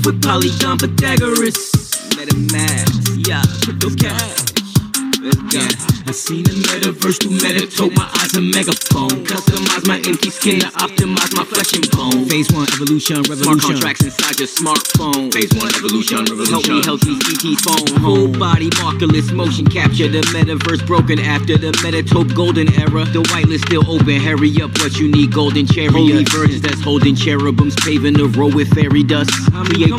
with Polygon Pythagoras. MetaMask, yeah, crypto cash. Yeah, I seen the metaverse through Metatope, my eyes a megaphone. Customize my empty skin to optimize my flesh and bone. Phase 1, evolution, revolution. Smart contracts inside your smartphone. Phase 1, evolution, revolution. Help me ET phone. Full body markerless motion capture. The metaverse broken after the Metatope golden era. The whitelist still open, hurry up what you need, golden chariot. Holy virgins that's holding cherubims, paving the road with fairy dust.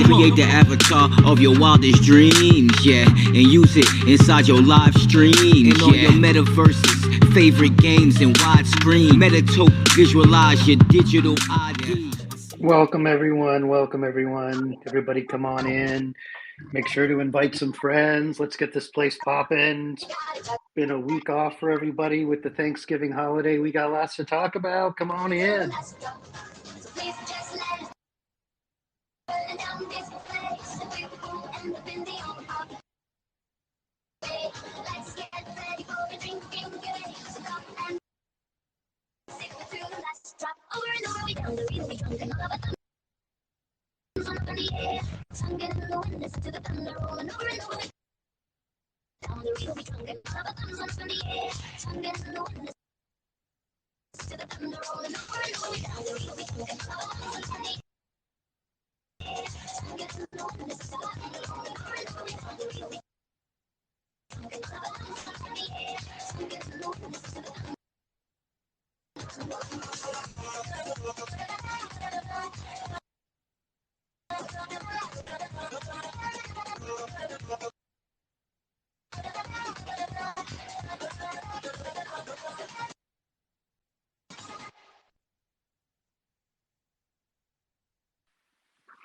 Create the avatar of your wildest dreams, yeah. And use it inside your live stream. And all your metaverses, favorite games and widescreen. Metatope, visualize your digital ID. Welcome everyone, welcome everyone. Everybody come on in. Make sure to invite some friends. Let's get this place popping. It's been a week off for everybody with the Thanksgiving holiday. We got lots to talk about. Come on in.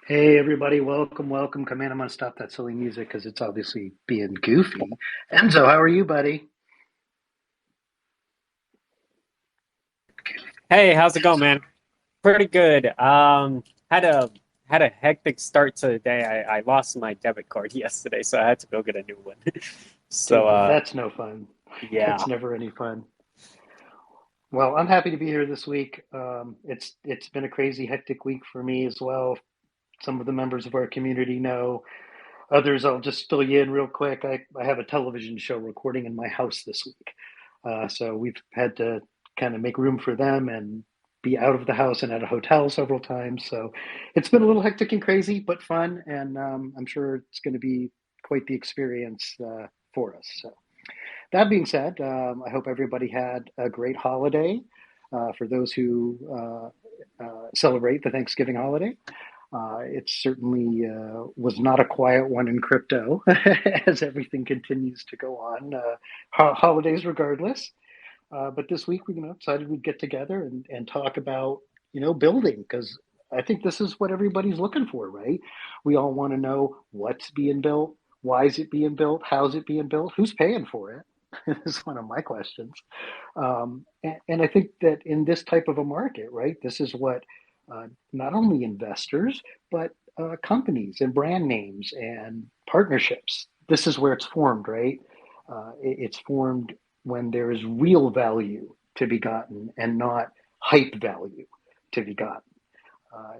Hey everybody, welcome. Come in. I'm gonna stop that silly music because it's obviously being goofy. Enzo, how are you, buddy? Hey, how's it going, man? Pretty good. Had a hectic start to the day. I lost my debit card yesterday, so I had to go get a new one. So that's no fun. Yeah, that's never any fun. Well, I'm happy to be here this week. It's been a crazy, hectic week for me as well. Some of the members of our community know. Others, I'll just fill you in real quick. I have a television show recording in my house this week. So we've had to kind of make room for them and be out of the house and at a hotel several times. So it's been a little hectic and crazy, but fun. And I'm sure it's going to be quite the experience for us. So that being said, I hope everybody had a great holiday. For those who celebrate the Thanksgiving holiday. It certainly was not a quiet one in crypto as everything continues to go on, holidays regardless. But this week we decided we'd get together and talk about, building, because I think this is what everybody's looking for, right? We all want to know what's being built, why is it being built, how's it being built, who's paying for it? This is one of my questions. And I think that in this type of a market, right, this is what not only investors, but companies and brand names and partnerships. This is where it's formed, right? It's formed when there is real value to be gotten and not hype value to be gotten.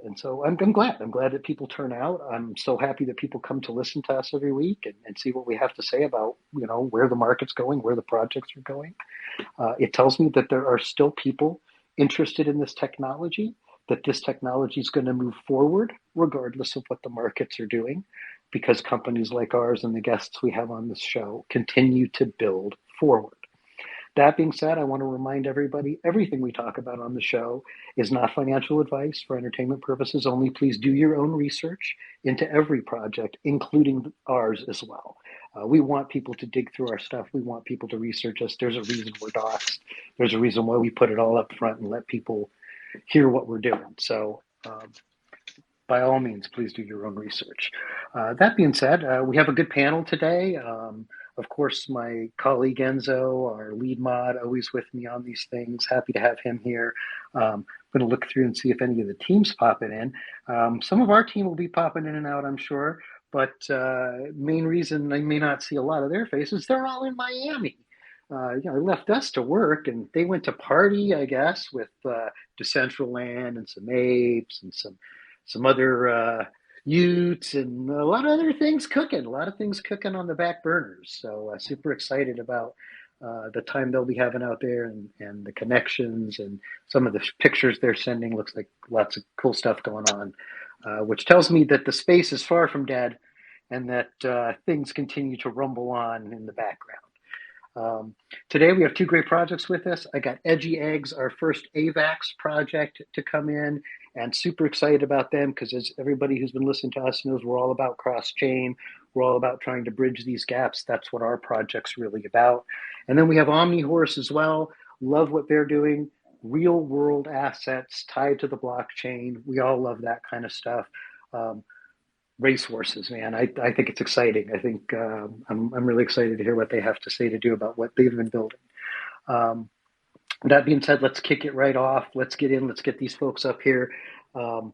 And so I'm glad. I'm glad that people turn out. I'm so happy that people come to listen to us every week and see what we have to say about, where the market's going, where the projects are going. It tells me that there are still people interested in this technology, that this technology is going to move forward regardless of what the markets are doing, because companies like ours and the guests we have on this show continue to build forward. That being said, I want to remind everybody, everything we talk about on the show is not financial advice for entertainment purposes only. Please do your own research into every project, including ours as well. We want people to dig through our stuff. We want people to research us. There's a reason we're doxxed. There's a reason why we put it all up front and let people hear what we're doing. So by all means, please do your own research. That being said, we have a good panel today. Of course, my colleague Enzo, our lead mod, always with me on these things. Happy to have him here. I'm going to look through and see if any of the teams popping in. Some of our team will be popping in and out, I'm sure. But main reason I may not see a lot of their faces, they're all in Miami. They left us to work, and they went to party, I guess, with Decentraland and some apes and some other Utes and a lot of other things cooking. A lot of things cooking on the back burners. So super excited about the time they'll be having out there and the connections and some of the pictures they're sending. Looks like lots of cool stuff going on, which tells me that the space is far from dead and that things continue to rumble on in the background. Today we have two great projects with us. I got EdgyEggs, our first AVAX project, to come in, and super excited about them because, as everybody who's been listening to us knows, we're all about cross-chain. We're all about trying to bridge these gaps. That's what our project's really about. And then we have Omnihorse as well. Love what they're doing. Real world assets tied to the blockchain. We all love that kind of stuff. Racehorses, man. I think it's exciting. I think I'm really excited to hear what they have to say to do about what they've been building. That being said, let's kick it right off. Let's get in. Let's get these folks up here. Who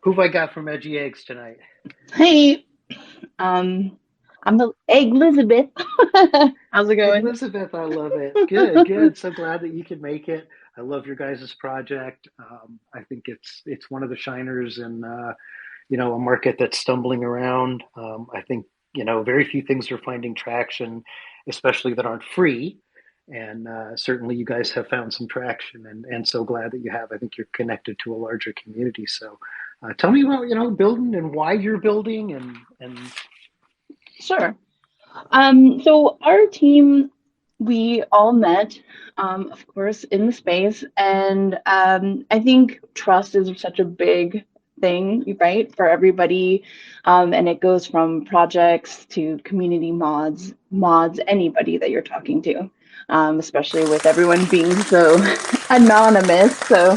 have I got from EdgyEggs tonight? Hey, I'm the Egg Elizabeth. How's it going? Elizabeth, I love it. Good, good. So glad that you could make it. I love your guys' project. I think it's one of the shiners in a market that's stumbling around. I think very few things are finding traction, especially that aren't free. And certainly you guys have found some traction, and so glad that you have. I think you're connected to a larger community. So tell me about building and why you're building and. Sure. So our team, we all met, of course, in the space, and I think trust is such a big thing, right, for everybody, and it goes from projects to community mods, anybody that you're talking to, especially with everyone being so anonymous. So,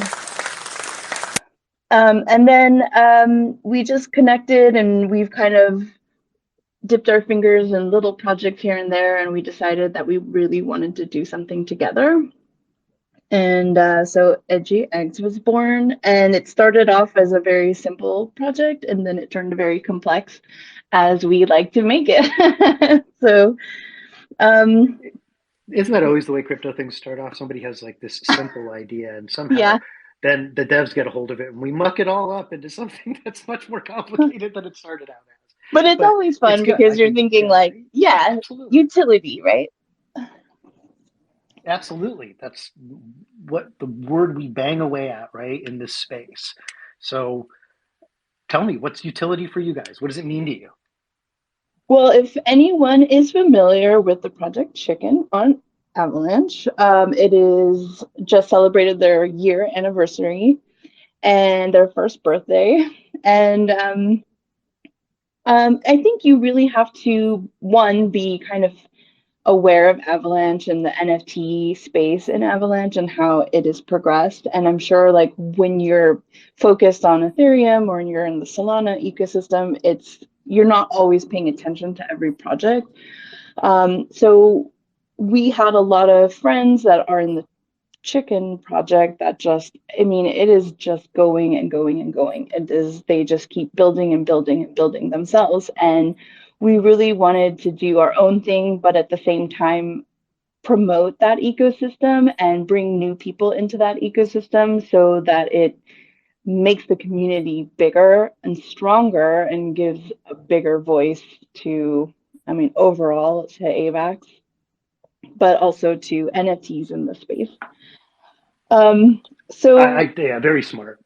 and then we just connected, and we've kind of dipped our fingers in little projects here and there, and we decided that we really wanted to do something together. And so EdgyEggs was born, and it started off as a very simple project, and then it turned very complex, as we like to make it. So, isn't that always the way crypto things start off? Somebody has like this simple idea, and somehow yeah, then the devs get a hold of it, and we muck it all up into something that's much more complicated than it started out as. But it's always fun because you're thinking like, yeah, absolutely. Utility, right? Absolutely. That's what the word we bang away at, right, in this space. So tell me, what's utility for you guys? What does it mean to you? Well, if anyone is familiar with the Project Chicken on Avalanche, it is just celebrated their year anniversary and their first birthday. And I think you really have to, one, be kind of aware of Avalanche and the NFT space in Avalanche and how it has progressed. And I'm sure like when you're focused on Ethereum or you're in the Solana ecosystem, you're not always paying attention to every project. So we had a lot of friends that are in the Chicken project that it is just going and going and going. They just keep building and building and building themselves. And we really wanted to do our own thing, but at the same time, promote that ecosystem and bring new people into that ecosystem so that it makes the community bigger and stronger and gives a bigger voice to, overall to AVAX, but also to NFTs in the space.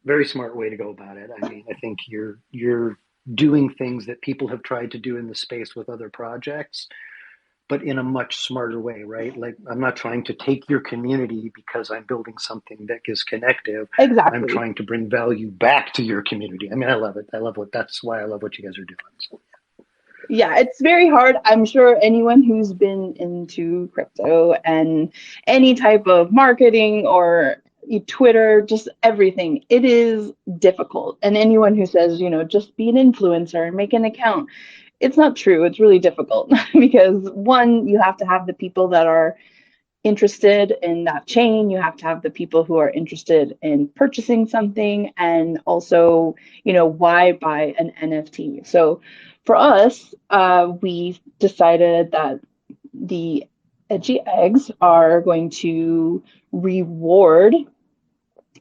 Very smart way to go about it. I think you're doing things that people have tried to do in the space with other projects, but in a much smarter way, right? Like, I'm not trying to take your community because I'm building something that is connective. Exactly. I'm trying to bring value back to your community. I love it. That's why I love what you guys are doing. So. Yeah, it's very hard. I'm sure anyone who's been into crypto and any type of marketing or Twitter, just everything, it is difficult. And anyone who says, just be an influencer and make an account, it's not true. It's really difficult because one, you have to have the people that are interested in that chain. You have to have the people who are interested in purchasing something, and also, why buy an NFT? So for us, we decided that the EdgyEggs are going to reward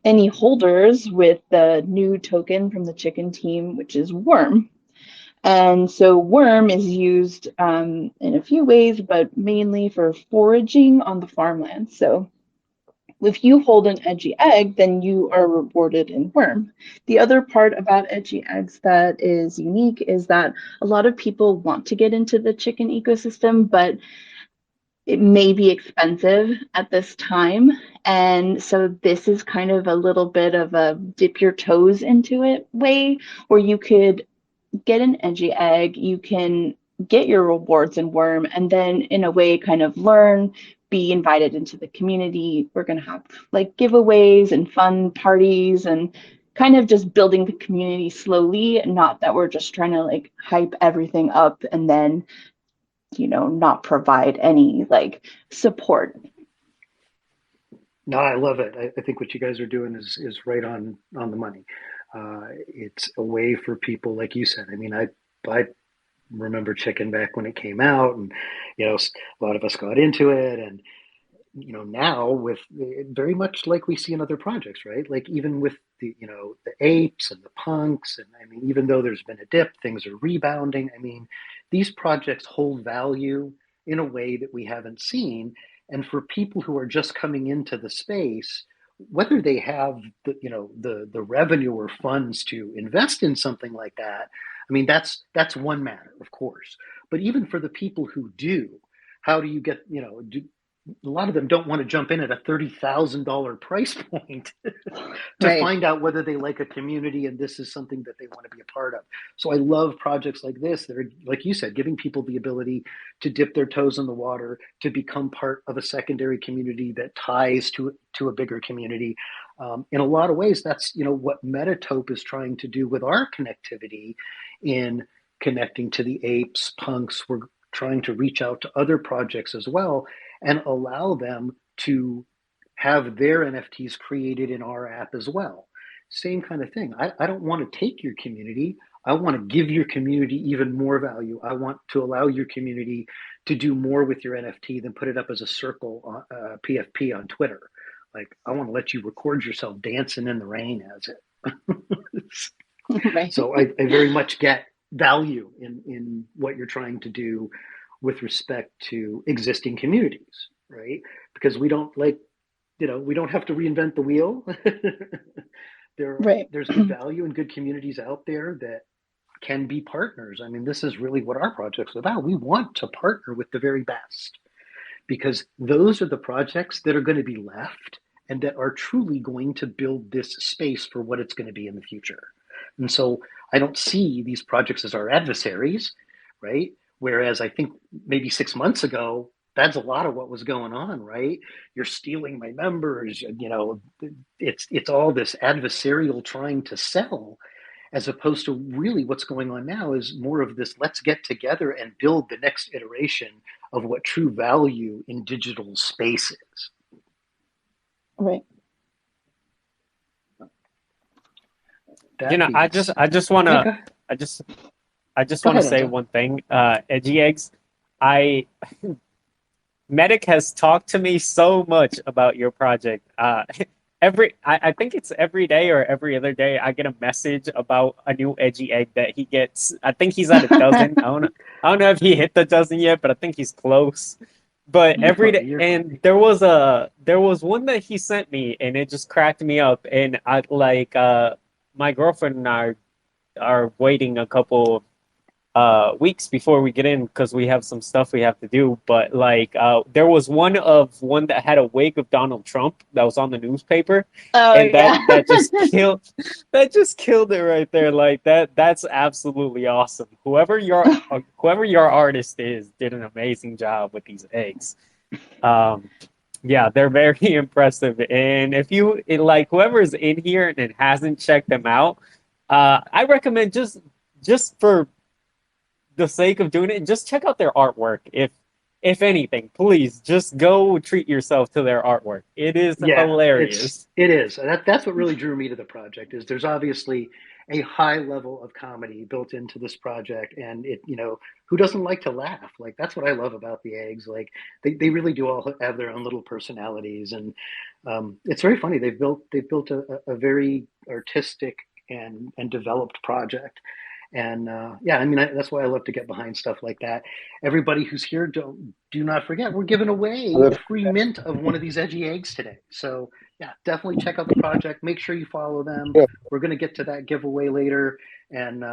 any holders with the new token from the chicken team, which is Worm. And so worm is used in a few ways, but mainly for foraging on the farmland. So if you hold an edgy egg, then you are rewarded in worm. The other part about EdgyEggs that is unique is that a lot of people want to get into the chicken ecosystem, but it may be expensive at this time. And so this is kind of a little bit of a dip your toes into it way where you could get an edgy egg, you can get your rewards in worm, and then in a way kind of learn, be invited into the community. We're going to have like giveaways and fun parties and kind of just building the community slowly, not that we're just trying to like hype everything up and then not provide any like support. No, I love it. I think what you guys are doing is right on the money. It's a way for people, like you said. I mean, I remember chicken back when it came out, and a lot of us got into it, and now with very much like we see in other projects, right? Like even with the the apes and the punks, and I mean, even though there's been a dip, things are rebounding. I mean, these projects hold value in a way that we haven't seen. And for people who are just coming into the space, whether they have the revenue or funds to invest in something like that, I mean, that's one matter, of course. But even for the people who do, how do you get, a lot of them don't want to jump in at a $30,000 price point to Right. find out whether they like a community and this is something that they want to be a part of. So I love projects like this that are, like you said, giving people the ability to dip their toes in the water, to become part of a secondary community that ties to a bigger community. In a lot of ways, that's what Metatope is trying to do with our connectivity in connecting to the apes, punks. We're trying to reach out to other projects as well and allow them to have their NFTs created in our app as well. Same kind of thing. I don't want to take your community. I want to give your community even more value. I want to allow your community to do more with your NFT than put it up as a circle PFP on Twitter. Like, I want to let you record yourself dancing in the rain as it. Right. So I very much get value in what you're trying to do with respect to existing communities, right? Because we don't we don't have to reinvent the wheel. Right. There's good value and good communities out there that can be partners. I mean, this is really what our project's about. We want to partner with the very best because those are the projects that are going to be left and that are truly going to build this space for what it's going to be in the future. And so I don't see these projects as our adversaries, right? Whereas I think maybe 6 months ago, that's a lot of what was going on, right? You're stealing my members, it's all this adversarial trying to sell, as opposed to really what's going on now is more of this, let's get together and build the next iteration of what true value in digital space is. Right. I just want to, I just want to say one thing. EdgyEggs, Medic has talked to me so much about your project. I think it's every day or every other day I get a message about a new edgy egg that he gets. I think he's at a dozen. I don't know if he hit the dozen yet, but I think he's close. But every day, and there was one that he sent me, and it just cracked me up. And I like my girlfriend and I are waiting a couple weeks before we get in because we have some stuff we have to do. But like there was one that had a wig of Donald Trump that was on the newspaper. And that just killed it right there. Like that's absolutely awesome. Whoever your artist is did an amazing job with these eggs. Yeah, they're very impressive. And if you like whoever's in here and hasn't checked them out, I recommend just for the sake of doing it, just check out their artwork. If anything, please just go treat yourself to their artwork. It is hilarious. It is. That's what really drew me to the project. Is there's obviously a high level of comedy built into this project, and it who doesn't like to laugh? Like that's what I love about the eggs. Like they really do all have their own little personalities, and it's very funny. They've built a very artistic and developed project. And yeah, I mean, that's why I love to get behind stuff like that. Everybody who's here, do not forget, we're giving away a free mint of one of these EdgyEggs today. So yeah, definitely check out the project. Make sure you follow them. Yeah. We're going to get to that giveaway later. And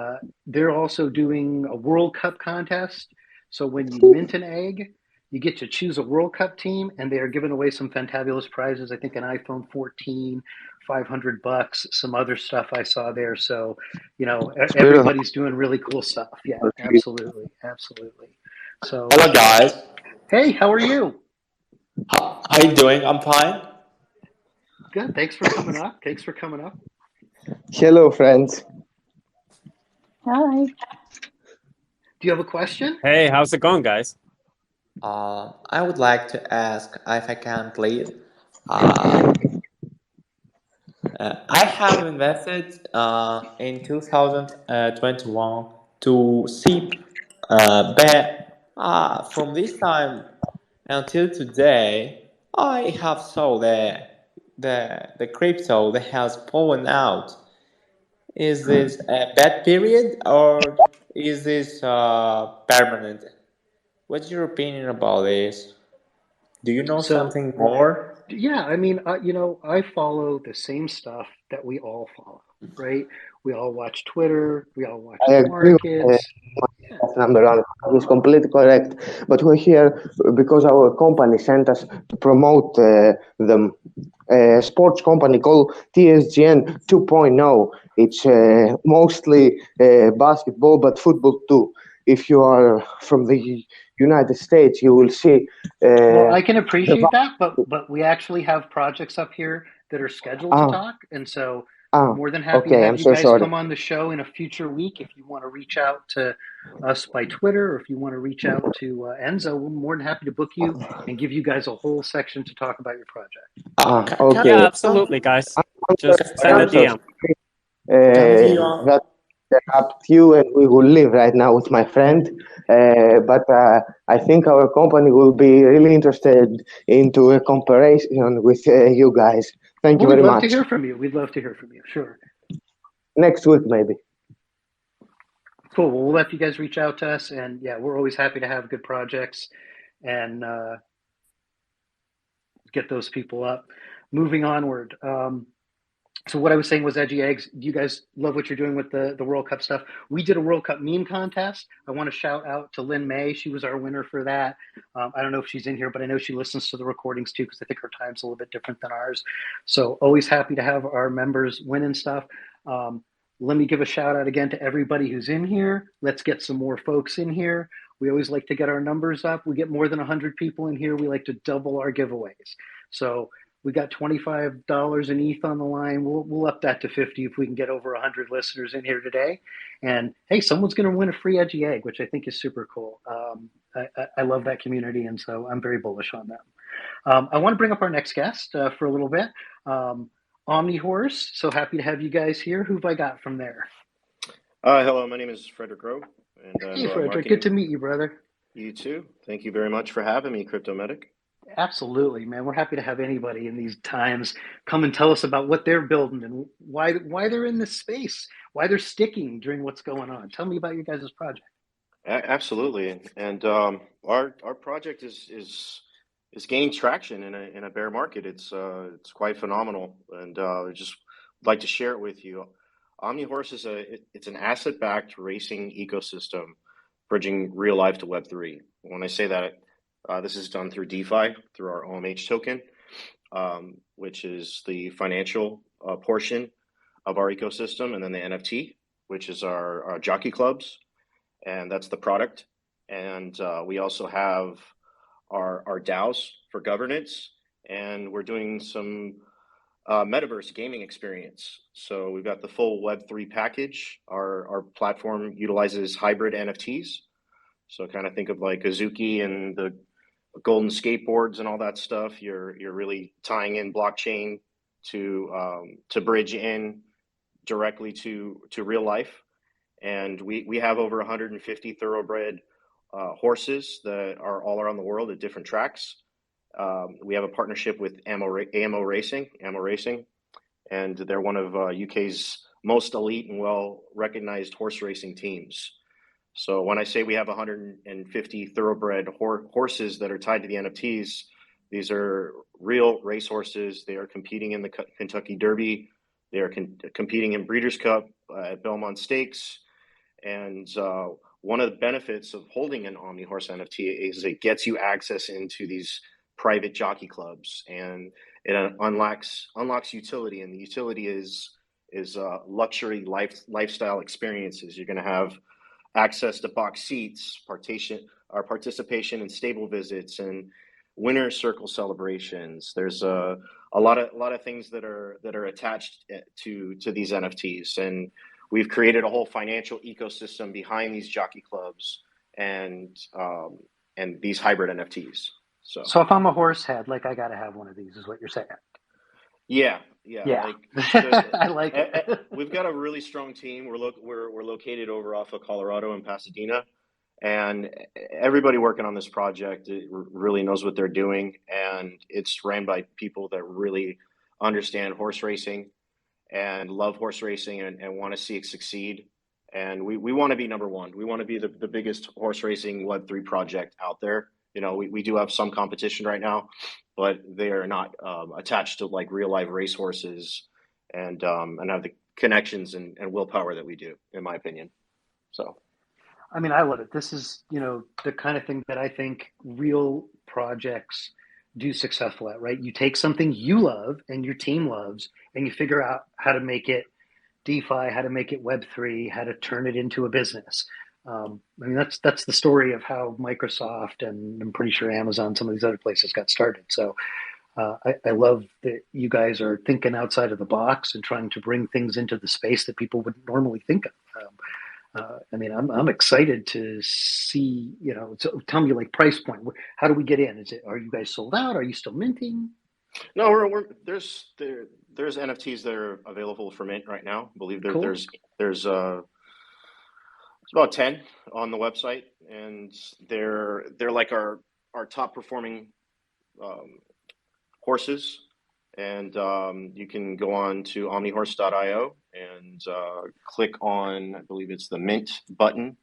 they're also doing a World Cup contest. So when you mint an egg, you get to choose a World Cup team, and they are giving away some fantabulous prizes. I think an iPhone 14, $500, some other stuff I saw there. So, you know, everybody's doing really cool stuff. Yeah, absolutely, absolutely. So, Hello guys, hey, how are you? how you doing? I'm fine. Good. Thanks for coming up. Thanks for coming up. Hello, friends. Hi. Do you have a question? Hey, how's it going, guys? I would like to ask if I can, please. I have invested in 2021 to see but from this time until today, I have saw the crypto that has fallen out. Is this a bad period or is this permanent? What's your opinion about this? Do you know So, something more? yeah, I mean, you know, I follow the same stuff that we all follow, right? We all watch Twitter. We all watch I the agree with markets. Yeah. number one. He's completely correct. But we're here because our company sent us to promote the sports company called TSGN 2.0. It's mostly basketball, but football too. If you are from the United States, you will see. Well, I can appreciate that, but we actually have projects up here that are scheduled to Ah, talk, and so ah, more than happy to okay. have I'm you so guys sorry. come on the show in a future week. If you want to reach out to us by Twitter, or if you want to reach out to Enzo, we're more than happy to book you and give you guys a whole section to talk about your project. Ah, Can Yeah, okay. absolutely, guys. I'm Just send a so DM. sorry. can you That interrupt you, and we will leave right now with my friend. But I think our company will be really interested into a comparison with you guys. Thank you Well, we'd very love to much. hear from you. We'd love to hear from you. Sure. Next week, maybe. Cool. Well, we'll let you guys reach out to us, and yeah, we're always happy to have good projects and get those people up. Moving onward. So what I was saying was EdgyEggs. You guys love what you're doing with the World Cup stuff. We did a World Cup meme contest. I want to shout out to Lynn May. She was our winner for that. I don't know if she's in here, but I know she listens to the recordings too, because I think her time's a little bit different than ours. So always happy to have our members win and stuff. Let me give a shout out again to everybody who's in here. Let's get some more folks in here. We always like to get our numbers up. We get more than 100 people in here. We like to double our giveaways. So we got $25 in ETH on the line. We'll up that to 50 if we can get over 100 listeners in here today. And hey, someone's going to win a free EdgyEgg, which I think is super cool. I love that community, and so I'm very bullish on them. I want to bring up our next guest for a little bit. Omnihorse, so happy to have you guys here. Who've I got from there? Hello, my name is Frederick Rowe, and I'm Hey, Frederick, marketing. good to meet you, brother. You too. Thank you very much for having me, Crypto Medic. Absolutely, man. We're happy to have anybody in these times come and tell us about what they're building and why they're in this space, why they're sticking during what's going on. Tell me about your guys' project. Absolutely, and our project is gaining traction in a bear market. It's quite phenomenal, and I just like to share it with you. Omnihorse is it's an asset-backed racing ecosystem, bridging real life to Web3. When I say that, this is done through DeFi, through our OMH token, which is the financial portion of our ecosystem, and then the NFT, which is our jockey clubs, and that's the product. And we also have our DAOs for governance, and we're doing some metaverse gaming experience. So we've got the full Web3 package. Our platform utilizes hybrid NFTs. So kind of think of like Azuki and the golden skateboards and all that stuff. You're really tying in blockchain to bridge in directly to real life. And we have over 150 thoroughbred horses that are all around the world at different tracks. We have a partnership with Ammo Racing, and they're one of UK's most elite and well-recognized horse racing teams. So when I say we have 150 thoroughbred horses that are tied to the NFTs, these are real racehorses. They are competing in the Kentucky Derby. They are competing in Breeders' Cup at Belmont Stakes. And one of the benefits of holding an Omnihorse NFT is it gets you access into these private jockey clubs, and it unlocks utility. And the utility is luxury lifestyle experiences. You're going to have access to box seats, participation in stable visits, and winner's circle celebrations. There's a lot of things that are attached to these NFTs, and we've created a whole financial ecosystem behind these jockey clubs and these hybrid NFTs. So if I'm a horse head, like, I got to have one of these, is what you're saying? Yeah. Like, I like it. We've got a really strong team. We're located over off of Colorado in Pasadena, and everybody working on this project really knows what they're doing, and it's ran by people that really understand horse racing and love horse racing and want to see it succeed. And we want to be number one. We want to be the biggest horse racing Web3 project out there. You know, we do have some competition right now, but they are not attached to like real live race horses and have the connections and willpower that we do, in my opinion. So, I mean, I love it. This is, the kind of thing that I think real projects do successful at, right? You take something you love and your team loves, and you figure out how to make it DeFi, how to make it Web3, how to turn it into a business. I mean, that's the story of how Microsoft and I'm pretty sure Amazon, some of these other places got started. So I love that you guys are thinking outside of the box and trying to bring things into the space that people wouldn't normally think of. I mean, I'm excited to see, so tell me, like, price point. How do we get in? Are you guys sold out? Are you still minting? No, there's NFTs that are available for mint right now. I believe Cool. there's it's about 10 on the website, and they're like our top performing horses. And you can go on to omnihorse.io and click on, I believe it's the mint button.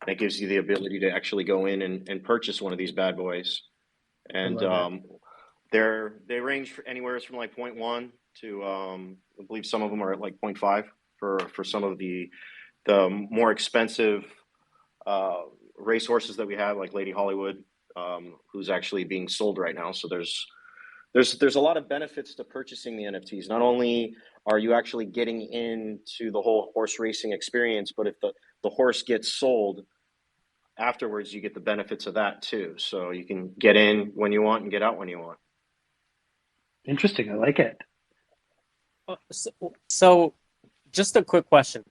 That gives you the ability to actually go in and purchase one of these bad boys. And they range anywhere from like 0.1 to I believe some of them are at like 0.5 for some of the more expensive racehorses that we have, like Lady Hollywood, who's actually being sold right now. So there's a lot of benefits to purchasing the NFTs. Not only are you actually getting into the whole horse racing experience, but if the horse gets sold afterwards, you get the benefits of that too. So you can get in when you want and get out when you want. Interesting. I like it. So just a quick question.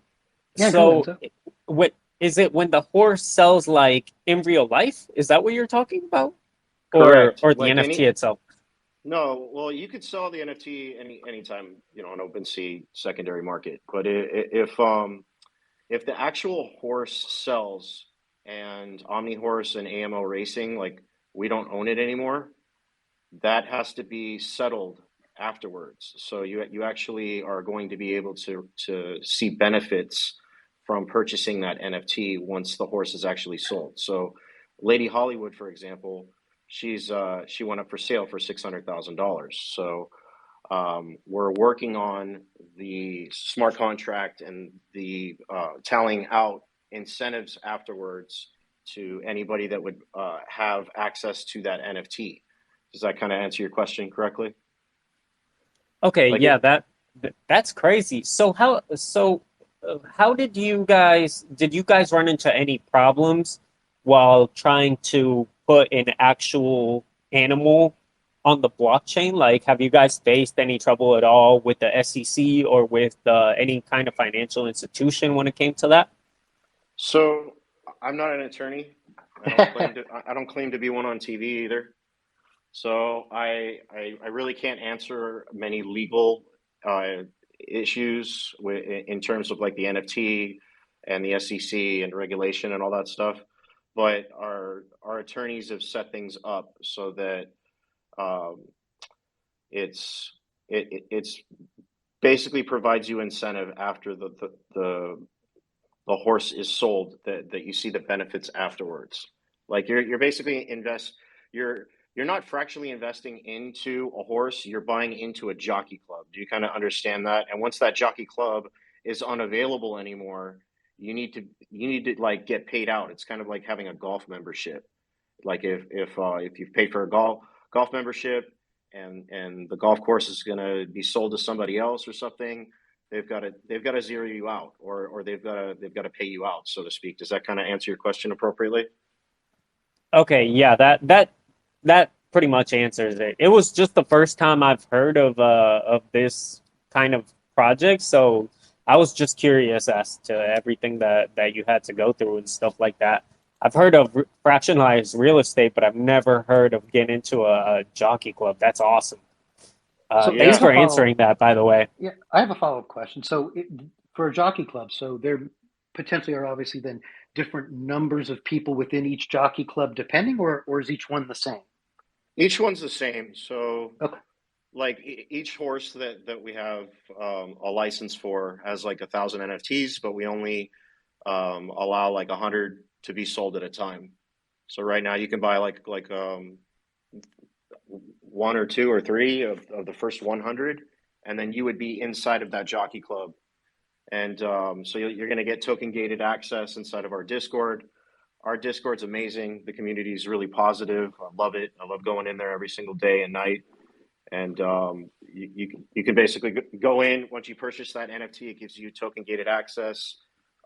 Yeah, so go ahead, what is it when the horse sells, like in real life? Is that what you're talking about? Correct. Or the Like NFT itself? No, well, you could sell the NFT anytime, on OpenSea secondary market. But if the actual horse sells and Omnihorse and AMO Racing, like, we don't own it anymore, that has to be settled afterwards. So you actually are going to be able to see benefits from purchasing that NFT once the horse is actually sold. So Lady Hollywood, for example, she went up for sale for $600,000. So we're working on the smart contract and the tallying out incentives afterwards to anybody that would have access to that NFT. Does that kind of answer your question correctly? Okay, Like yeah, that's crazy. So how did you guys run into any problems while trying to put an actual animal on the blockchain? Like, have you guys faced any trouble at all with the SEC or with any kind of financial institution when it came to that? So I'm not an attorney. I don't claim to be one on TV either. So I really can't answer many legal issues in terms of like the NFT and the SEC and regulation and all that stuff. But our attorneys have set things up so that it's basically provides you incentive after the horse is sold, that you see the benefits afterwards. Like you're basically you're not fractionally investing into a horse, you're buying into a jockey club. Do you kind of understand that? And once that jockey club is unavailable anymore, you need to like get paid out. It's kind of like having a golf membership. Like if you've paid for a golf membership and the golf course is going to be sold to somebody else or something, they've got to zero you out, or they've got to pay you out, so to speak. Does that kind of answer your question appropriately? Okay, yeah, that pretty much answers it. It was just the first time I've heard of this kind of project, so I was just curious as to everything that you had to go through and stuff like that. I've heard of fractionalized real estate, but I've never heard of getting into a jockey club. That's awesome. So Thanks for answering that, by the way. Yeah, I have a follow-up question. So for a jockey club, so there potentially are obviously then different numbers of people within each jockey club depending, or is each one the same? Each one's the same. So Okay. like each horse that we have a license for has like 1,000 NFTs, but we only allow like 100 to be sold at a time. So right now you can buy like one or two or three of the first 100, and then you would be inside of that jockey club. And so you're going to get token gated access inside of our Discord. Our Discord's amazing. The community is really positive. I love it. I love going in there every single day and night. And you can basically go in. Once you purchase that NFT, it gives you token gated access.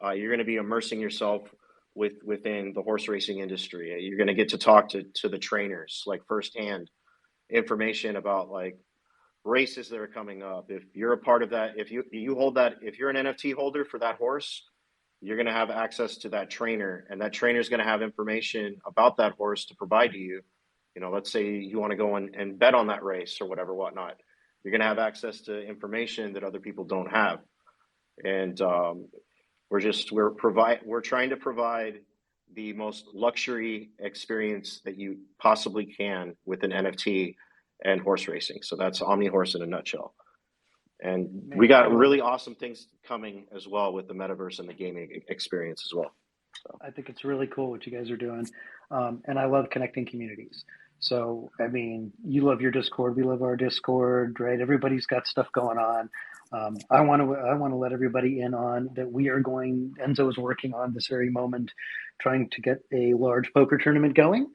You're going to be immersing yourself within the horse racing industry. You're going to get to talk to the trainers, like firsthand information about like races that are coming up. If you're a part of that, if you hold that, if you're an NFT holder for that horse, you're going to have access to that trainer, and that trainer is going to have information about that horse to provide to you. You know, let's say you want to go and bet on that race or whatnot. You're going to have access to information that other people don't have. And we're trying to provide the most luxury experience that you possibly can with an NFT and horse racing. So that's Omnihorse in a nutshell. And we got really awesome things coming as well with the metaverse and the gaming experience as well. So I think it's really cool what you guys are doing. And I love connecting communities. So, I mean, you love your Discord. We love our Discord, right? Everybody's got stuff going on. I want to let everybody in on that. Enzo is working on this very moment, trying to get a large poker tournament going,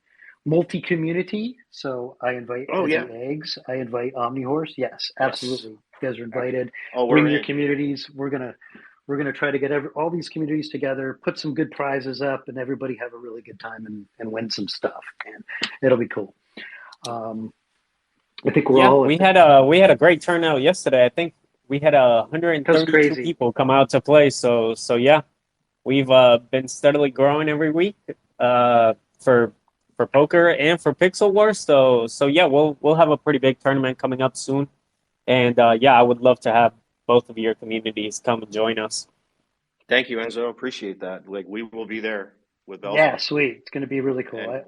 multi-community. So I invite EdgyEggs. I invite Omnihorse. Yes, absolutely. Yes. You guys are invited. Bring your communities. We're gonna try to get all these communities together, put some good prizes up, and everybody have a really good time and win some stuff. And it'll be cool. I think we had a great turnout yesterday. I think we had 132 people come out to play. So yeah, we've been steadily growing every week for poker and for Pixel Wars. So yeah, we'll have a pretty big tournament coming up soon. And I would love to have both of your communities come and join us. Thank you, Enzo. Appreciate that. Like, we will be there with Belza. Yeah, sweet. It's going to be really cool.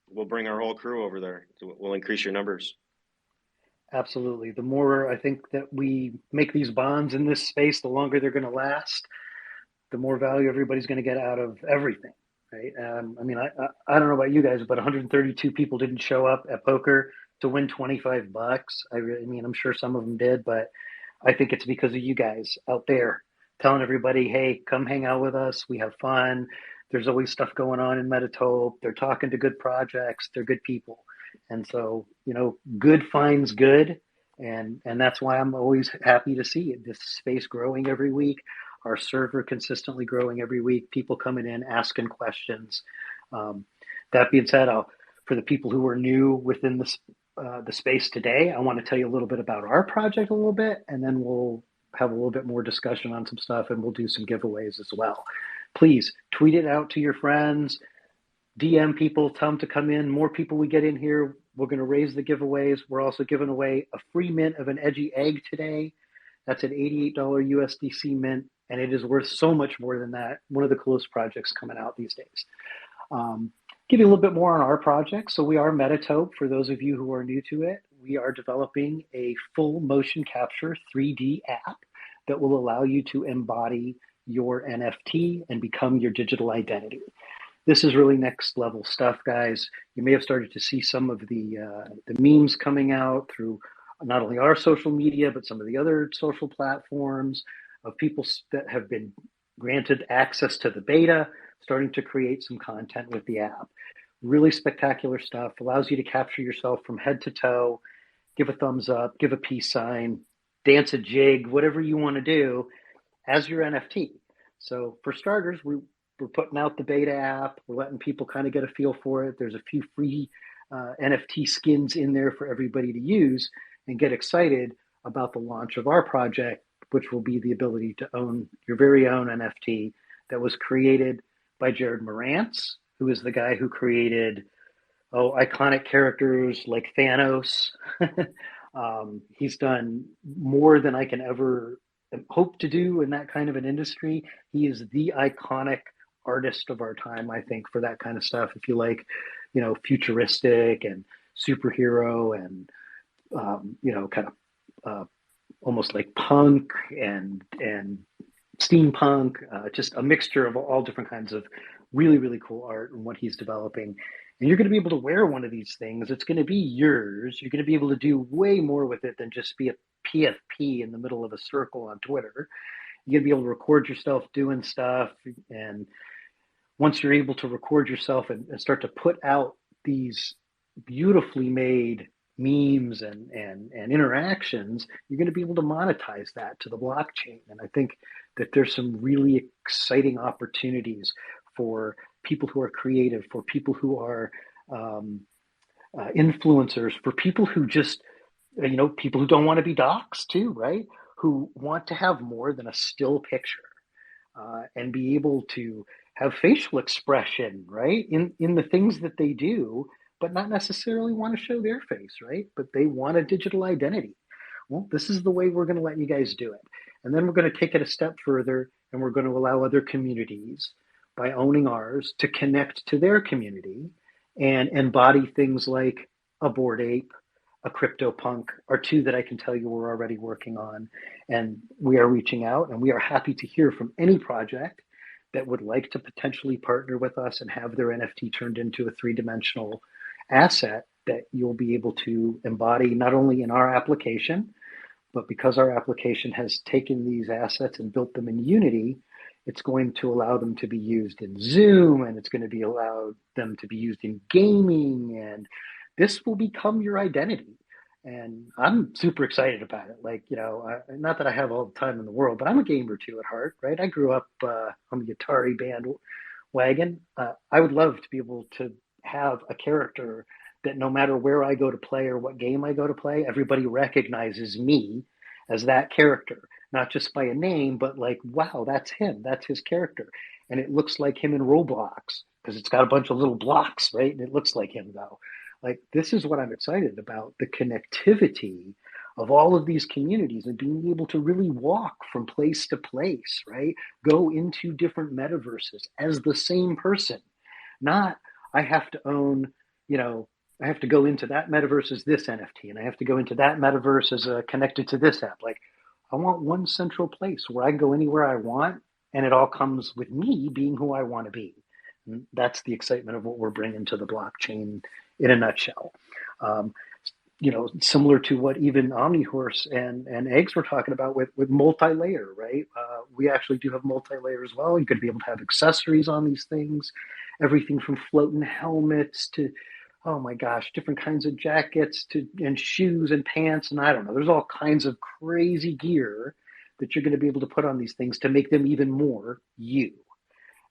We'll bring our whole crew over there. We'll increase your numbers. Absolutely. The more I think that we make these bonds in this space, the longer they're going to last, the more value everybody's going to get out of everything, right? I mean, I don't know about you guys, but 132 people didn't show up at poker to win $25. I mean, I'm sure some of them did, but I think it's because of you guys out there telling everybody, hey, come hang out with us. We have fun. There's always stuff going on in Metatope. They're talking to good projects. They're good people. And so, you know, good finds good. And that's why I'm always happy to see this space growing every week, our server consistently growing every week, people coming in, asking questions. That being said, for the people who are new within the space today, I want to tell you a little bit about our project a little bit, and then we'll have a little bit more discussion on some stuff, and we'll do some giveaways as well. Please tweet it out to your friends, DM people, tell them to come in. More people we get in here, we're going to raise the giveaways. We're also giving away a free mint of an EdgyEgg today. That's an $88 USDC mint, and it is worth so much more than that. One of the coolest projects coming out these days. Give you a little bit more on our project. So we are Metatope. For those of you who are new to it, we are developing a full motion capture 3D app that will allow you to embody your NFT and become your digital identity. This is really next level stuff, guys. You may have started to see some of the memes coming out through not only our social media, but some of the other social platforms of people that have been granted access to the beta, starting to create some content with the app. Really spectacular stuff, allows you to capture yourself from head to toe, give a thumbs up, give a peace sign, dance a jig, whatever you want to do as your NFT. So for starters, we're putting out the beta app. We're letting people kind of get a feel for it. There's a few free NFT skins in there for everybody to use and get excited about the launch of our project, which will be the ability to own your very own NFT that was created by Jared Morantz, who is the guy who created iconic characters like Thanos. He's done more than I can ever hope to do in that kind of an industry. He is the iconic artist of our time, I think, for that kind of stuff. If you like, futuristic and superhero and, kind of almost like punk and steampunk, just a mixture of all different kinds of really, really cool art and what he's developing. And you're going to be able to wear one of these things. It's going to be yours. You're going to be able to do way more with it than just be a PFP in the middle of a circle on Twitter. You're going to be able to record yourself doing stuff. And once you're able to record yourself and start to put out these beautifully made memes and interactions, you're going to be able to monetize that to the blockchain. And I think that there's some really exciting opportunities for people who are creative, for people who are influencers, for people who just, people who don't want to be doxxed too, right? Who want to have more than a still picture and be able to have facial expression, right? In the things that they do, but not necessarily want to show their face, right? But they want a digital identity. Well, this is the way we're going to let you guys do it. And then we're going to take it a step further, and we're going to allow other communities, by owning ours, to connect to their community and embody things like a Bored Ape, a CryptoPunk, are two that I can tell you we're already working on. And we are reaching out, and we are happy to hear from any project that would like to potentially partner with us and have their NFT turned into a three-dimensional asset that you'll be able to embody not only in our application, but because our application has taken these assets and built them in Unity, it's going to allow them to be used in Zoom, and it's going to be allowed them to be used in gaming, and this will become your identity. And I'm super excited about it. Like, not that I have all the time in the world, but I'm a gamer too at heart, right? I grew up on the Atari bandwagon. I would love to be able to have a character that no matter where I go to play or what game I go to play, everybody recognizes me as that character, not just by a name, but like, wow, that's him, that's his character. And it looks like him in Roblox because it's got a bunch of little blocks, right? And it looks like him though. Like, this is what I'm excited about, the connectivity of all of these communities and being able to really walk from place to place, right? Go into different metaverses as the same person, not I have to own, I have to go into that metaverse as this NFT, and I have to go into that metaverse as connected to this app. Like, I want one central place where I can go anywhere I want, and it all comes with me being who I want to be. And that's the excitement of what we're bringing to the blockchain in a nutshell. Similar to what even Omnihorse and EdgyEggs were talking about with multi-layer, right? We actually do have multi-layer as well. You could be able to have accessories on these things, everything from floating helmets to, oh my gosh, different kinds of jackets and shoes and pants. And I don't know, there's all kinds of crazy gear that you're going to be able to put on these things to make them even more you.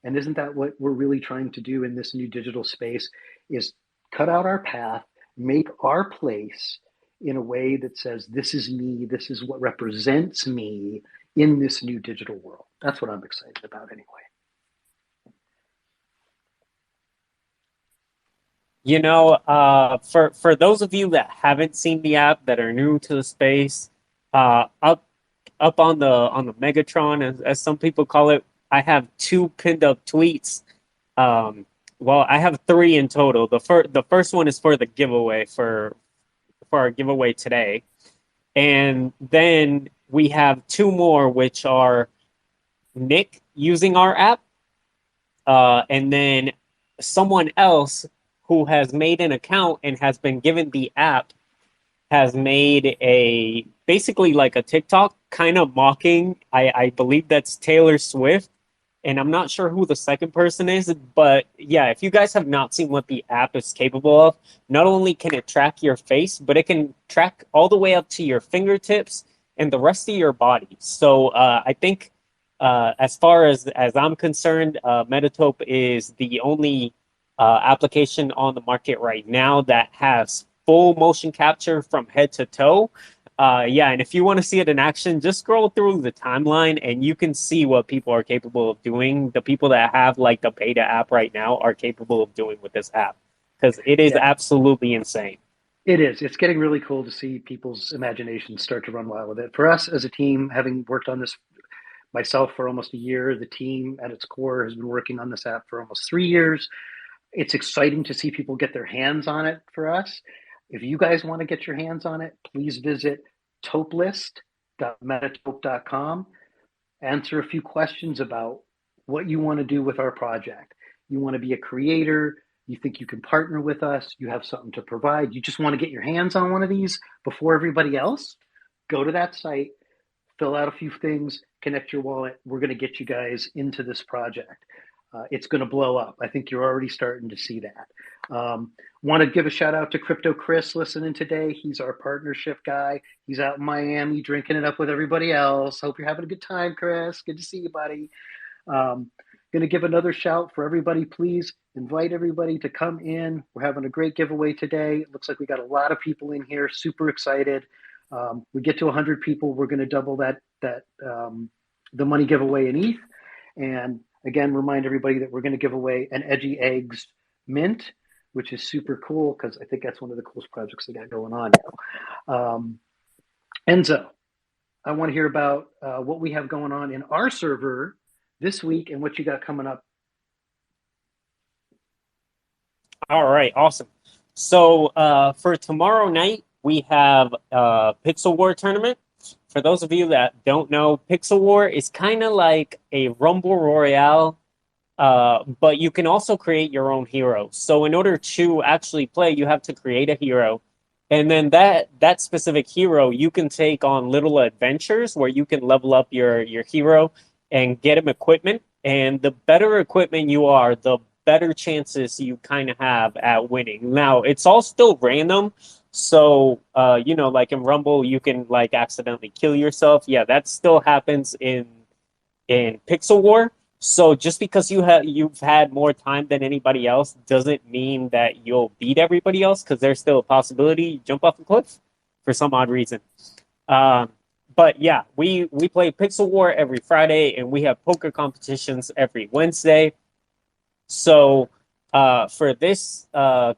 And isn't that what we're really trying to do in this new digital space, is cut out our path, make our place in a way that says, this is me, this is what represents me in this new digital world. That's what I'm excited about anyway. For those of you that haven't seen the app, that are new to the space, up on the Megatron, as some people call it, I have 2 pinned up tweets. Well, I have 3 in total. The first one is for the giveaway for for our giveaway today. And then we have two more, which are Nick using our app, and then someone else who has made an account and has been given the app has made a basically like a TikTok kind of mocking. I believe that's Taylor Swift. And I'm not sure who the second person is, but yeah, if you guys have not seen what the app is capable of, not only can it track your face, but it can track all the way up to your fingertips and the rest of your body. So I think as far as I'm concerned, Metatope is the only application on the market right now that has full motion capture from head to toe. Yeah, and if you want to see it in action, just scroll through the timeline and you can see what people are capable of doing. The people that have like the beta app right now are capable of doing with this app because it is absolutely insane. It is. It's getting really cool to see people's imaginations start to run wild with it. For us as a team, having worked on this myself for almost a year, the team at its core has been working on this app for almost 3 years. It's exciting to see people get their hands on it for us. If you guys want to get your hands on it, please visit topelist.metatope.com. Answer a few questions about what you want to do with our project. You want to be a creator, you think you can partner with us, you have something to provide, you just want to get your hands on one of these before everybody else, go to that site, fill out a few things, connect your wallet. We're going to get you guys into this project. It's going to blow up. I think you're already starting to see that. Want to give a shout out to Crypto Chris listening today. He's our partnership guy. He's out in Miami drinking it up with everybody else. Hope you're having a good time, Chris. Good to see you, buddy. Going to give another shout for everybody. Please invite everybody to come in. We're having a great giveaway today. It looks like we got a lot of people in here. Super excited. We get to 100 people. We're going to double that the money giveaway in ETH. And again, remind everybody that we're going to give away an EdgyEggs mint, which is super cool because I think that's one of the coolest projects they got going on now. Enzo, I want to hear about what we have going on in our server this week and what you got coming up. All right, awesome. So for tomorrow night, we have a Pixel War tournament. For those of you that don't know, Pixel War is kind of like a Rumble Royale, but you can also create your own hero. So in order to actually play, you have to create a hero. And then that specific hero, you can take on little adventures where you can level up your hero and get him equipment. And the better equipment you are, the better chances you kind of have at winning. Now, it's all still random. So, like in Rumble, you can like accidentally kill yourself. Yeah, that still happens in Pixel War. So just because you've had more time than anybody else doesn't mean that you'll beat everybody else, because there's still a possibility you jump off a cliff for some odd reason. But yeah, we play Pixel War every Friday, and we have poker competitions every Wednesday. So for this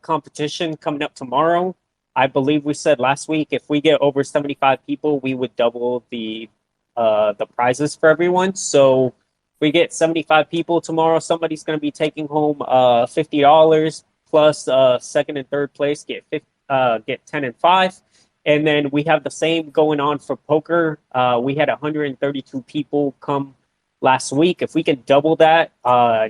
competition coming up tomorrow, I believe we said last week if we get over 75 people, we would double the prizes for everyone. So we get 75 people tomorrow. Somebody's going to be taking home $50 plus second and third place get 10 and 5. And then we have the same going on for poker. We had 132 people come last week. If we can double that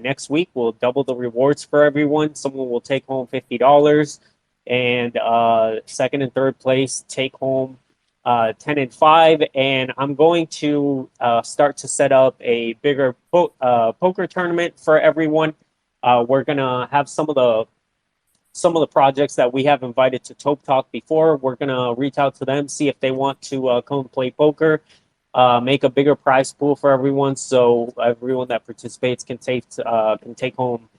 next week, we'll double the rewards for everyone. Someone will take home $50, and second and third place take home 10 and 5. And I'm going to start to set up a bigger poker tournament for everyone. We're gonna have some of the projects that we have invited to TopeTalk before. We're gonna reach out to them, see if they want to come play poker. Make a bigger prize pool for everyone, so everyone that participates can take home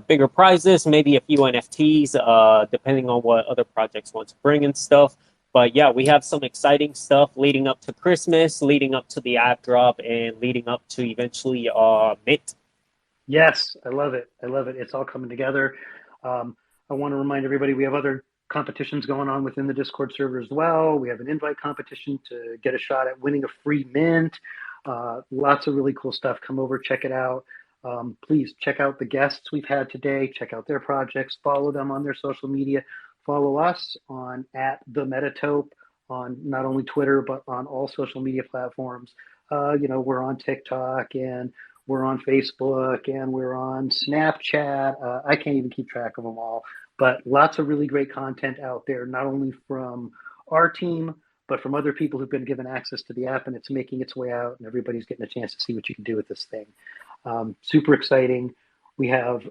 bigger prizes, maybe a few NFTs, depending on what other projects want to bring and stuff. But yeah, we have some exciting stuff leading up to Christmas, leading up to the app drop, and leading up to eventually Mint. Yes, I love it. I love it. It's all coming together. I want to remind everybody we have other competitions going on within the Discord server as well. We have an invite competition to get a shot at winning a free mint. Lots of really cool stuff. Come over, check it out. Please check out the guests we've had today. Check out their projects. Follow them on their social media. follow us on @themetatope on not only Twitter, but on all social media platforms. We're on TikTok, and we're on Facebook, and we're on Snapchat. I can't even keep track of them all, but lots of really great content out there, not only from our team, but from other people who've been given access to the app, and it's making its way out, and everybody's getting a chance to see what you can do with this thing. Super exciting. We have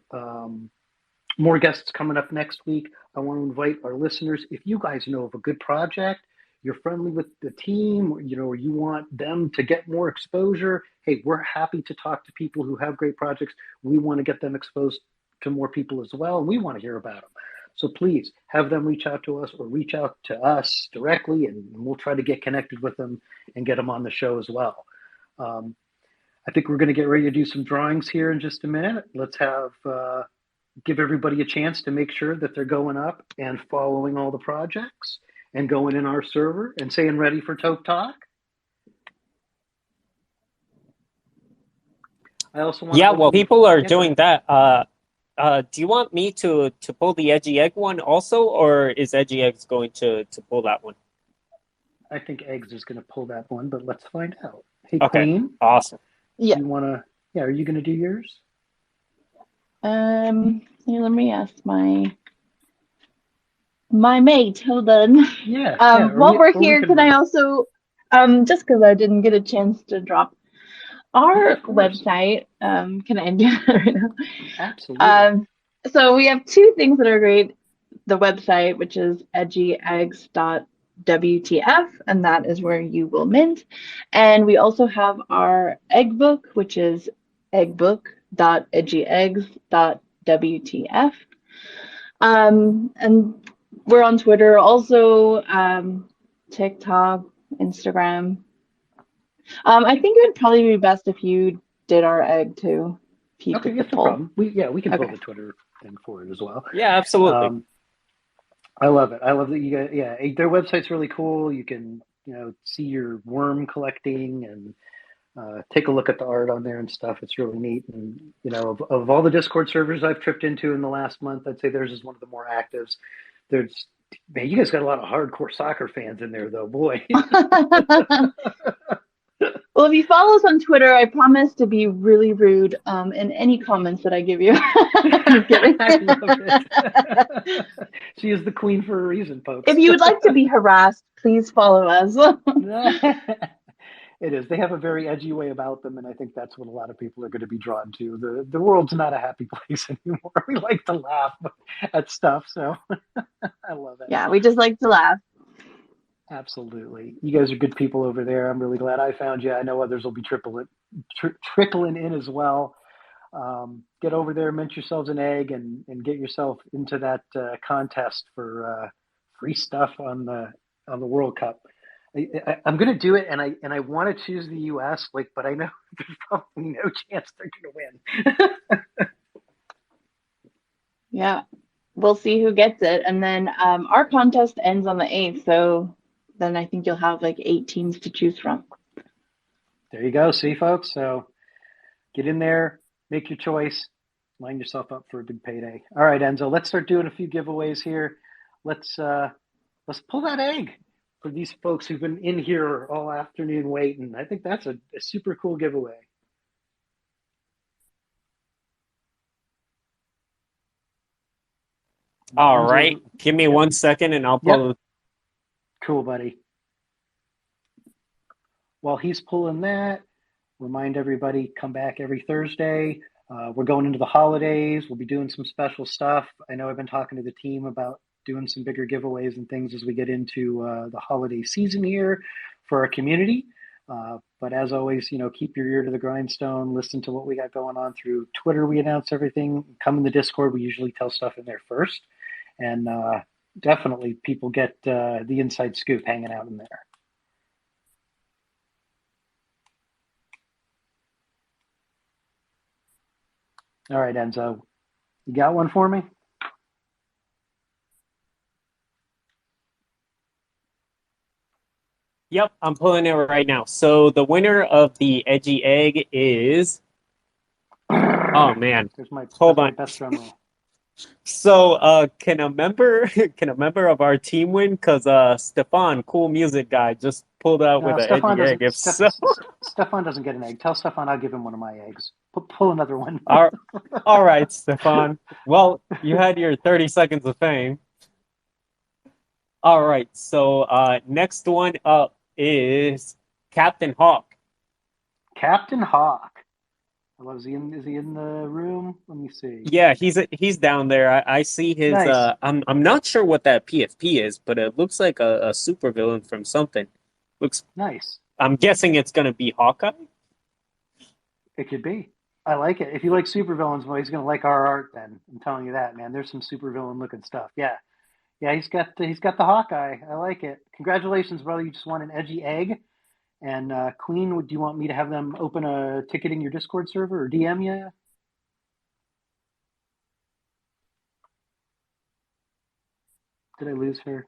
more guests coming up next week. I want to invite our listeners, if you guys know of a good project, you're friendly with the team, or you want them to get more exposure, hey, we're happy to talk to people who have great projects. We want to get them exposed to more people as well, and we want to hear about them. So please have them reach out to us or reach out to us directly, and we'll try to get connected with them and get them on the show as well. I think we're going to get ready to do some drawings here in just a minute. Let's give everybody a chance to make sure that they're going up and following all the projects and going in our server and saying ready for TopeTalk. I also want while people are doing that, do you want me to pull the EdgyEgg one also, or is EdgyEggs going to pull that one? I think Eggs is going to pull that one, but let's find out. Hey, Okay, Queen. awesome. Yeah. You want to? Yeah, are you going to do yours? Here, let me ask my mate. Hold on. Yeah. While we're here, can I also, just because I didn't get a chance to drop our website, can I do that right now? Absolutely. So we have two things that are great. The website, which is EdgyEggs.wtf, and that is where you will mint. And we also have our egg book, which is eggbook.edgyeggs.wtf. And we're on Twitter, also TikTok, Instagram. I think it would probably be best if you did our egg too. Okay, yes, no problem. We can pull the Twitter thing for it as well. Yeah, absolutely. I love it. I love that you guys. Yeah, their website's really cool. You can see your worm collecting and take a look at the art on there and stuff. It's really neat. And of all the Discord servers I've tripped into in the last month, I'd say theirs is one of the more actives. Man, you guys got a lot of hardcore soccer fans in there, though. Boy. Well, if you follow us on Twitter, I promise to be really rude in any comments that I give you. I'm kidding. I love it. She is the queen for a reason, folks. If you would like to be harassed, please follow us. It is. They have a very edgy way about them, and I think that's what a lot of people are going to be drawn to. The world's not a happy place anymore. We like to laugh at stuff, so I love it. Yeah, we just like to laugh. Absolutely. You guys are good people over there. I'm really glad I found you. I know others will be trickling in as well. Get over there, mint yourselves an egg, and get yourself into that contest for free stuff on the World Cup. I'm going to do it, and I want to choose the U.S. But I know there's probably no chance they're going to win. Yeah, we'll see who gets it, and then our contest ends on the 8th, so then I think you'll have 8 teams to choose from. There you go. See, folks. So get in there, make your choice, line yourself up for a big payday. All right, Enzo, let's start doing a few giveaways here. Let's pull that egg for these folks who've been in here all afternoon waiting. I think that's a super cool giveaway. All right. Give me 1 second and I'll pull. Yep. Cool, buddy. While he's pulling that, remind everybody, come back every Thursday. We're going into the holidays. We'll be doing some special stuff. I know I've been talking to the team about doing some bigger giveaways and things as we get into the holiday season here for our community. But as always, keep your ear to the grindstone. Listen to what we got going on through Twitter. We announce everything. Come in the Discord. We usually tell stuff in there first. And definitely people get the inside scoop hanging out in there. All right, Enzo, you got one for me? Yep, I'm pulling it right now. So the winner of the EdgyEgg is... Oh, man. There's my Hold on. best drum roll. So, can a member can a member of our team win? Because Stefan, cool music guy, just pulled out with No, an edgy egg. If so, Stefan doesn't get an egg. Tell Stefan I'll give him one of my eggs. Pull another one. all right, Stefan. Well, you had your 30 seconds of fame. All right, so next one up is Captain Hawk. Captain Hawk. Well, is he in the room? Let me see. Yeah, he's down there. I see his. Nice. I'm not sure what that PFP is, but it looks like a supervillain from something. Looks nice. I'm guessing it's gonna be Hawkeye. It could be. I like it. If you like supervillains, well, he's gonna like our art. Then I'm telling you that, man. There's some supervillain looking stuff. Yeah. He's got the Hawkeye. I like it. Congratulations, brother! You just won an edgy egg. And Queen, do you want me to have them open a ticket in your Discord server or DM you? Did I lose her?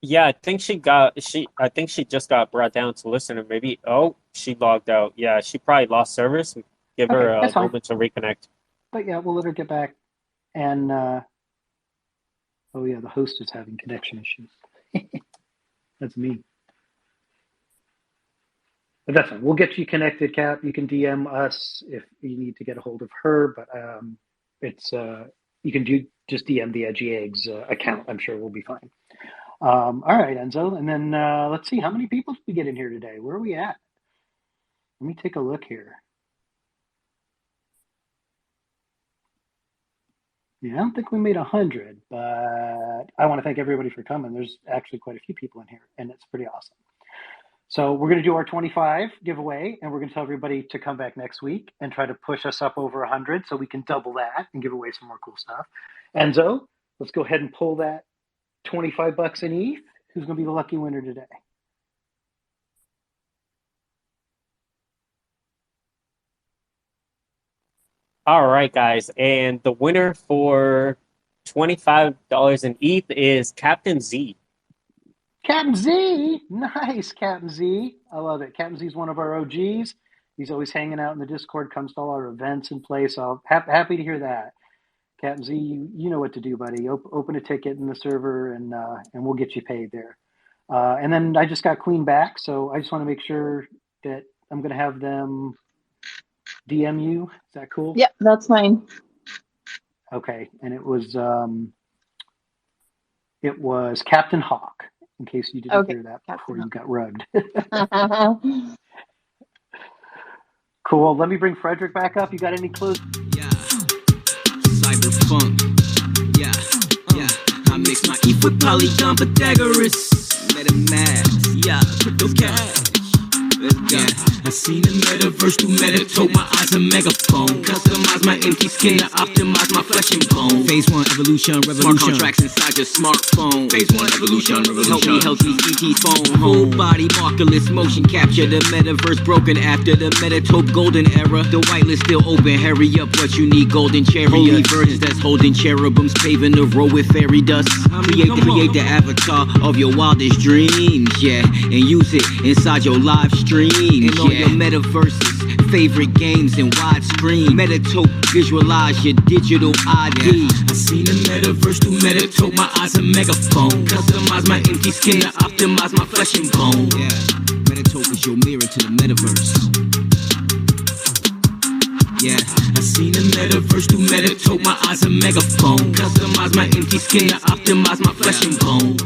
Yeah, I think she just got brought down to listen, and maybe she logged out. Yeah, she probably lost service. Give her a moment to reconnect. But yeah, we'll let her get back. And the host is having connection issues. That's me. But that's fine. We'll get you connected, Cap. You can DM us if you need to get a hold of her. But you can just DM the EdgyEggs account. I'm sure we'll be fine. All right, Enzo. And then let's see, how many people did we get in here today? Where are we at? Let me take a look here. Yeah, I don't think we made 100, but I want to thank everybody for coming. There's actually quite a few people in here, and it's pretty awesome. So we're going to do our 25 giveaway, and we're going to tell everybody to come back next week and try to push us up over 100 so we can double that and give away some more cool stuff. Enzo, let's go ahead and pull that $25 in ETH. Who's going to be the lucky winner today? All right, guys, and the winner for $25 in ETH is Captain Z. Captain Z, nice, Captain Z. I love it. Captain Z is one of our OGs. He's always hanging out in the Discord, comes to all our events and plays. So happy to hear that. Captain Z, you know what to do, buddy. Open a ticket in the server, and we'll get you paid there. And then I just got Queen back, so I just want to make sure that I'm going to have them DM you. Is that cool? Yep, that's fine. Okay, and it was Captain Hawk. In case you didn't hear that before you got rugged. Cool. Let me bring Frederick back up. You got any clues? Yeah. Cyberpunk. Yeah. I mix my ETH with Polygon Pythagoras. MetaMask. Yeah. Crypto cash. Yeah. I seen the metaverse through Metatope, my eyes a megaphone. Customize my empty skin to optimize my flesh and bone. Phase 1 evolution, revolution. Smart contracts inside your smartphone. Phase 1 evolution, revolution. Help me ET phone. Whole body markerless motion capture. The metaverse broken after the Metatope golden era. The whitelist still open. Hurry up, what you need? Golden chariot. Holy virgins that's holding cherubims, paving the road with fairy dust. Create the avatar of your wildest dreams, yeah, and use it inside your live stream. And on your metaverses, favorite games in widescreen. Metatope, visualize your digital ID. I seen the metaverse through Metatope, my eyes a megaphone. Customize my empty skin to optimize my flesh and bone. Yeah, Metatope is your mirror to the metaverse. Yeah, I seen the metaverse through Metatope, my eyes a megaphone. Customize my empty skin to optimize my flesh and bone.